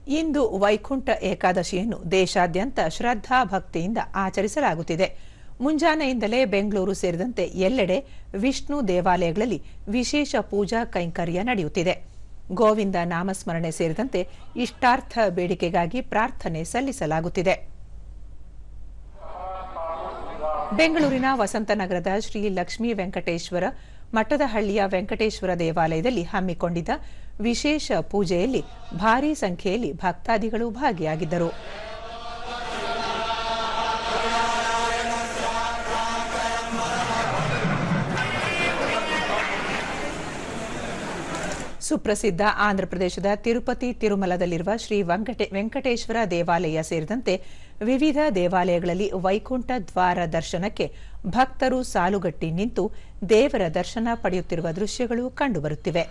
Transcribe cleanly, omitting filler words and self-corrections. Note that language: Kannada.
ಇಂದು ವೈಕುಂಠ ಏಕಾದಶಿಯನ್ನು ದೇಶಾದ್ಯಂತ ಶ್ರದ್ಧಾ ಭಕ್ತಿಯಿಂದ ಆಚರಿಸಲಾಗುತ್ತಿದೆ. ಮುಂಜಾನೆಯಿಂದಲೇ ಬೆಂಗಳೂರು ಸೇರಿದಂತೆ ಎಲ್ಲೆಡೆ ವಿಷ್ಣು ದೇವಾಲಯಗಳಲ್ಲಿ ವಿಶೇಷ ಪೂಜಾ ಕೈಂಕರ್ಯ ನಡೆಯುತ್ತಿದೆ. ಗೋವಿಂದ ನಾಮಸ್ಮರಣೆ ಸೇರಿದಂತೆ ಇಷ್ಟಾರ್ಥ ಬೇಡಿಕೆಗಾಗಿ ಪ್ರಾರ್ಥನೆ ಸಲ್ಲಿಸಲಾಗುತ್ತಿದೆ. ಬೆಂಗಳೂರಿನ ವಸಂತನಗರದ ಶ್ರೀ ಲಕ್ಷ್ಮೀ ವೆಂಕಟೇಶ್ವರ ಮಠದಹಳ್ಳಿಯ ವೆಂಕಟೇಶ್ವರ ದೇವಾಲಯದಲ್ಲಿ ಹಮ್ಮಿಕೊಂಡಿದ್ದ ವಿಶೇಷ ಪೂಜೆಯಲ್ಲಿ ಭಾರೀ ಸಂಖ್ಯೆಯಲ್ಲಿ ಭಕ್ತಾದಿಗಳು ಭಾಗಿಯಾಗಿದ್ದರು. ಸುಪ್ರಸಿದ್ಧ ಆಂಧ್ರಪ್ರದೇಶದ ತಿರುಪತಿ ತಿರುಮಲದಲ್ಲಿರುವ ಶ್ರೀ ವೆಂಕಟೇಶ್ವರ ದೇವಾಲಯ ಸೇರಿದಂತೆ ವಿವಿಧ ದೇವಾಲಯಗಳಲ್ಲಿ ವೈಕುಂಠ ದ್ವಾರ ದರ್ಶನಕ್ಕೆ ಭಕ್ತರು ಸಾಲುಗಟ್ಟಿ ನಿಂತು ದೇವರ ದರ್ಶನ ಪಡೆಯುತ್ತಿರುವ ದೃಶ್ಯಗಳು ಕಂಡುಬರುತ್ತಿವೆ.